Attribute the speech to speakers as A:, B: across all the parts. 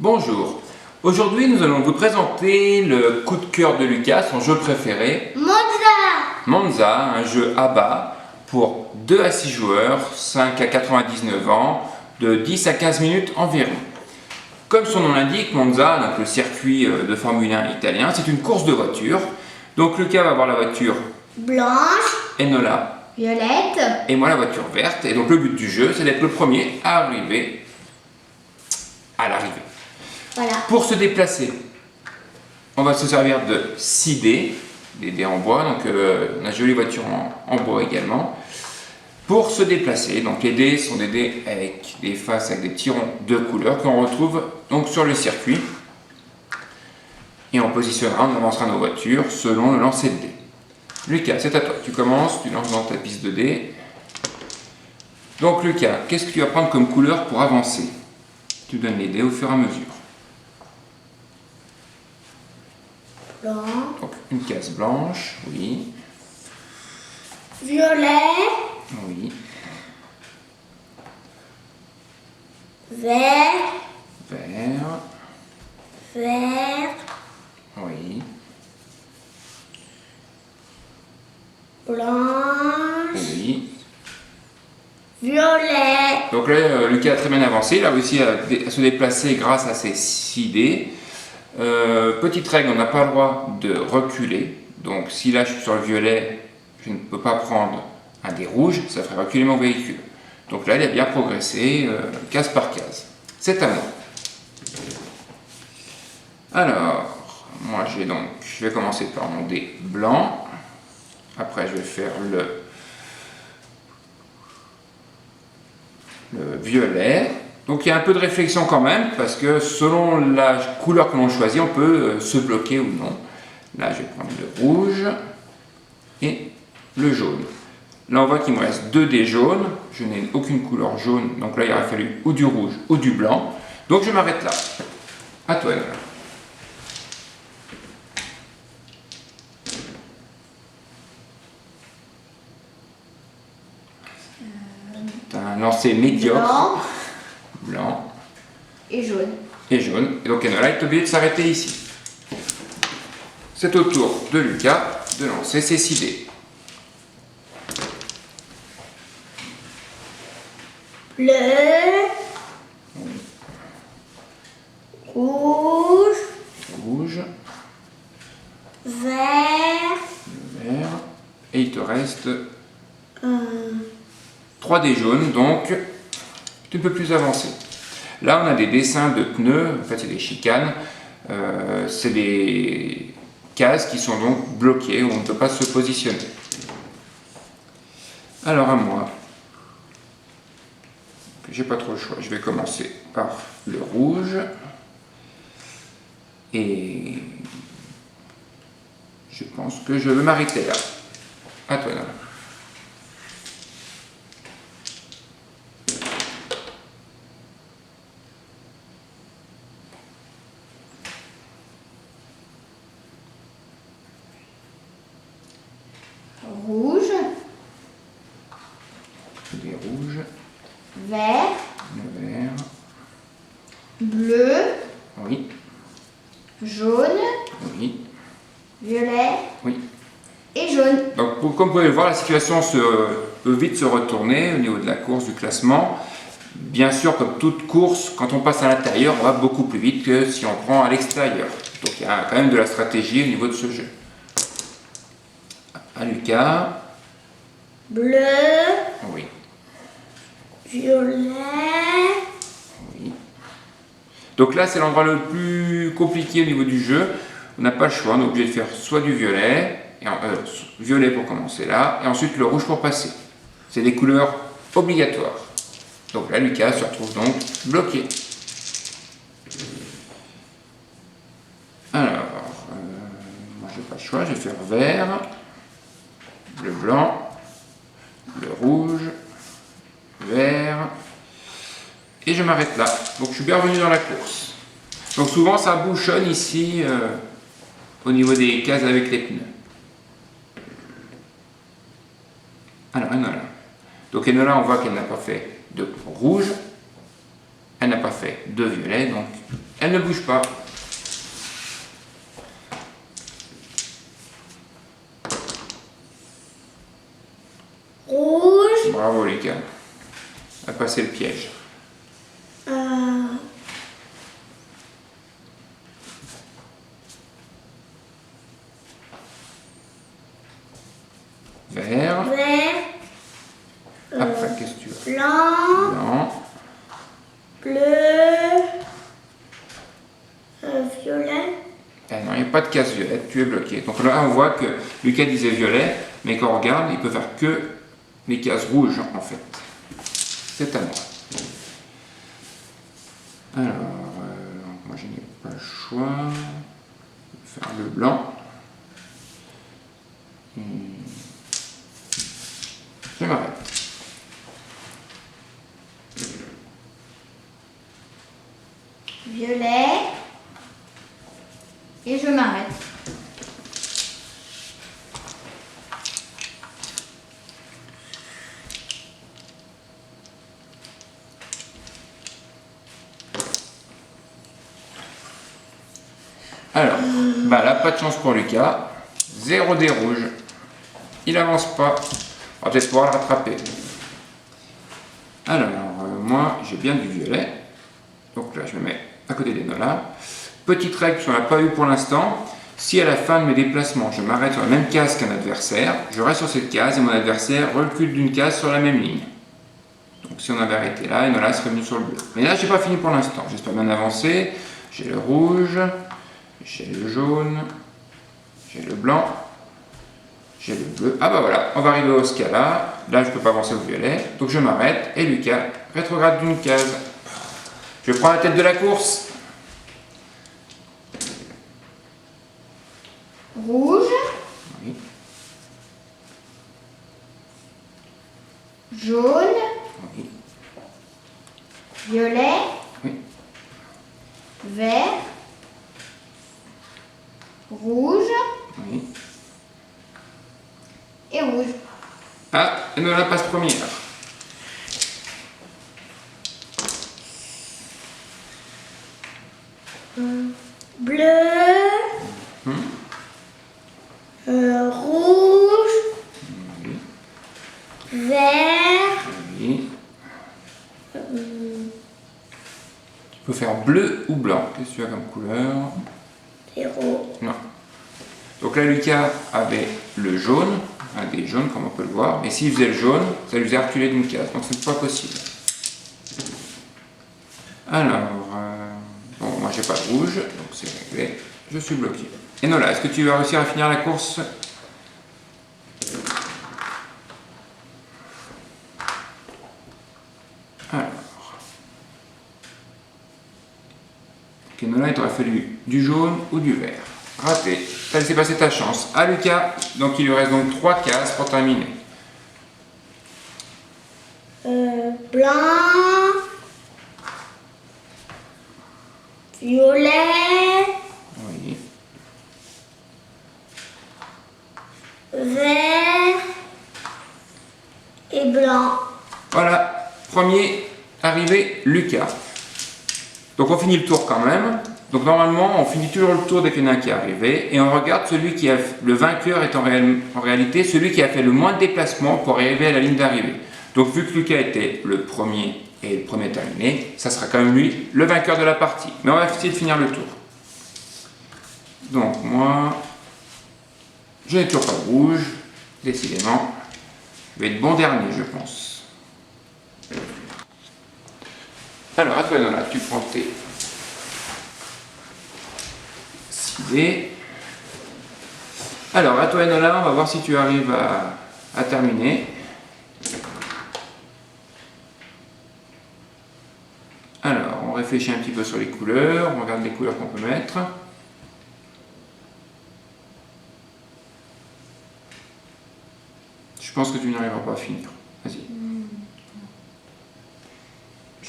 A: Bonjour, aujourd'hui nous allons vous présenter le coup de cœur de Lucas, son jeu préféré. Monza, un jeu ABBA pour 2 à 6 joueurs, 5 à 99 ans, de 10 à 15 minutes environ. Comme son nom l'indique, Monza, donc le circuit de Formule 1 italien, c'est une course de voitures. Donc Lucas va avoir la voiture
B: blanche,
A: Enola,
B: violette,
A: et moi la voiture verte. Et donc le but du jeu, c'est d'être le premier à arriver à l'arrivée.
B: Voilà.
A: Pour se déplacer, on va se servir de 6 dés, des dés en bois, donc on a une jolie voiture en bois également. Pour se déplacer, donc les dés sont des dés avec des faces avec des petits ronds de couleur qu'on retrouve donc sur le circuit. Et on positionnera, on avancera nos voitures selon le lancer de dés. Lucas, c'est à toi, tu commences, tu lances dans ta piste de dés. Donc Lucas, qu'est-ce que tu vas prendre comme couleur pour avancer? Tu donnes les dés au fur et à mesure.
B: blanc,
A: Donc une case blanche, oui,
B: violet,
A: oui,
B: vert,
A: vert,
B: vert,
A: oui,
B: blanche,
A: oui.
B: violet.
A: Donc là, Lucas a très bien avancé, il a réussi à se déplacer grâce à ses 6 dés. Petite règle, on n'a pas le droit de reculer. Donc si là je suis sur le violet, je ne peux pas prendre un dé rouge, ça ferait reculer mon véhicule. Donc là, il a bien progressé, case par case. C'est à moi. Alors, moi je vais commencer par mon dé blanc. Après, je vais faire le violet. Donc il y a un peu de réflexion quand même, parce que selon la couleur que l'on choisit, on peut se bloquer ou non. Là, je vais prendre le rouge et le jaune. Là, on voit qu'il me reste 2 dés jaunes. Je n'ai aucune couleur jaune, donc là, il aurait fallu ou du rouge ou du blanc. Donc je m'arrête là. À toi, Enola. Tu as un lancer médiocre.
B: Blanc
A: Blanc
B: et jaune.
A: et jaune. Et donc Enola est obligé de s'arrêter ici. C'est au tour de Lucas de lancer ses 6 dés.
B: Bleu, rouge,
A: Rouge,
B: vert,
A: vert, et il te reste 3 dés jaunes, donc tu ne peux plus avancer. Là, on a des dessins de pneus, en fait, c'est des chicanes, c'est des cases qui sont donc bloquées, où on ne peut pas se positionner. Alors, à moi, j'ai pas trop le choix, je vais commencer par le rouge, et je pense que je vais m'arrêter là. À toi, Nana.
B: rouge,
A: Des rouges,
B: vert,
A: le vert,
B: bleu,
A: oui,
B: jaune,
A: oui,
B: violet
A: oui.
B: et jaune.
A: Donc, comme vous pouvez le voir, la situation peut vite se retourner au niveau de la course, du classement. Bien sûr, comme toute course, quand on passe à l'intérieur, on va beaucoup plus vite que si on prend à l'extérieur. Donc il y a quand même de la stratégie au niveau de ce jeu. À Lucas,
B: Bleu,
A: oui,
B: violet,
A: oui. Donc là, c'est l'endroit le plus compliqué au niveau du jeu. On n'a pas le choix, on est obligé de faire soit du violet, violet pour commencer là, et ensuite le rouge pour passer. C'est des couleurs obligatoires. Donc là, Lucas se retrouve donc bloqué. Alors, moi j'ai pas le choix, je vais faire vert, le blanc, le rouge, vert, et je m'arrête là. Donc je suis bien revenu dans la course. Donc souvent ça bouchonne ici au niveau des cases avec les pneus. Alors Enola. Donc Enola, on voit qu'elle n'a pas fait de rouge, elle n'a pas fait de violet, donc Elle ne bouge pas.
B: Rouge.
A: Bravo Lucas. A passé le piège. Vert.
B: Vert.
A: Après, qu'est-ce que tu veux?
B: Blanc.
A: Blanc.
B: Bleu. Violet.
A: Eh non, il n'y a pas de case violette, tu es bloqué. Donc là, on voit que Lucas disait violet, mais quand on regarde, il peut faire que les cases rouges, en fait. C'est à moi. Alors, moi je n'ai pas le choix. Je vais faire le blanc. Je m'arrête.
B: Violet. Et je m'arrête.
A: Alors, bah là, pas de chance pour Lucas. 0 dés rouge. Il avance pas. On va peut-être pouvoir le rattraper. Alors, moi, j'ai bien du violet. Donc là, je me mets à côté des nolas. Petite règle qu'on n'a pas eu pour l'instant. Si à la fin de mes déplacements, je m'arrête sur la même case qu'un adversaire, je reste sur cette case et mon adversaire recule d'une case sur la même ligne. Donc si on avait arrêté là, les nolas seraient venus sur le bleu. Mais là, j'ai pas fini pour l'instant. J'espère bien avancer. J'ai le rouge, j'ai le jaune, j'ai le blanc, j'ai le bleu. Ah bah voilà, on va arriver au scala. Là, je peux pas avancer au violet. Donc je m'arrête et Lucas rétrograde d'une case. Je prends la tête de la course.
B: Rouge.
A: Oui.
B: Jaune.
A: Oui.
B: Violet.
A: Oui.
B: Vert. Rouge.
A: Oui.
B: Et rouge.
A: Ah, et nous la passe première.
B: Bleu. Rouge.
A: Oui.
B: Vert.
A: Oui. Tu peux faire bleu ou blanc. Qu'est-ce que tu as comme couleur?
B: Zéro.
A: Non. Donc là, Lucas avait le jaune, un des jaunes comme on peut le voir, mais s'il faisait le jaune, ça lui faisait reculer d'une case, donc c'est pas possible. Alors, bon, moi j'ai pas de rouge, donc c'est réglé, je suis bloqué. Et Nola, est-ce que tu vas réussir à finir la course? Alors, ok, Nola, il t'aurait fallu du jaune ou du vert. Raté, t'as laissé passer ta chance. À Lucas, donc il lui reste donc 3 cases pour terminer.
B: Blanc. Violet.
A: Oui.
B: Vert. Et blanc.
A: Voilà, premier arrivé, Lucas. Donc on finit le tour quand même. Donc normalement, on finit toujours le tour dès qu'il y en a un qui est arrivé et on regarde celui qui a le vainqueur est en réalité celui qui a fait le moins de déplacements pour arriver à la ligne d'arrivée. Donc vu que Lucas était le premier et le premier terminé, ça sera quand même lui le vainqueur de la partie. Mais on va essayer de finir le tour. Donc moi, je n'ai toujours pas de rouge, décidément. Je vais être bon dernier, je pense. Alors à toi Nola, tu prends tes 6 dés. Alors à toi Nola, on va voir si tu arrives à terminer. Alors, on réfléchit un petit peu sur les couleurs, on regarde les couleurs qu'on peut mettre. Je pense que tu n'arriveras pas à finir. Vas-y.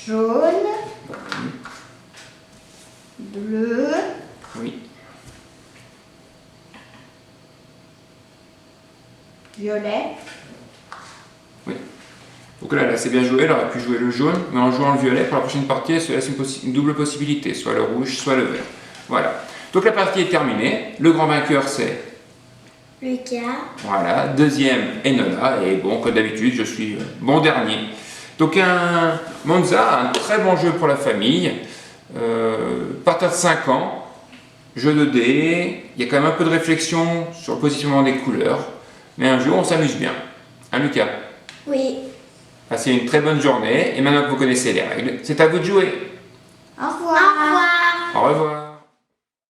B: Jaune. Bleu.
A: Oui.
B: Violet.
A: Oui. Donc Donc là, c'est bien joué, elle aurait pu jouer le jaune, mais en jouant le violet, pour la prochaine partie, elle se laisse une double possibilité, soit le rouge, soit le vert. Voilà. Donc la partie est terminée. Le grand vainqueur, c'est
B: Lucas.
A: voilà. Deuxième, Enola. Et bon, comme d'habitude, je suis bon dernier. Donc un Monza, un très bon jeu pour la famille. Partir de 5 ans, jeu de dés. Il y a quand même un peu de réflexion sur le positionnement des couleurs. Mais un jeu où on s'amuse bien. Hein, Lucas?
B: Oui.
A: Passez une très bonne journée. Et maintenant que vous connaissez les règles, c'est à vous de jouer.
B: Au revoir. Au revoir.
A: Au revoir.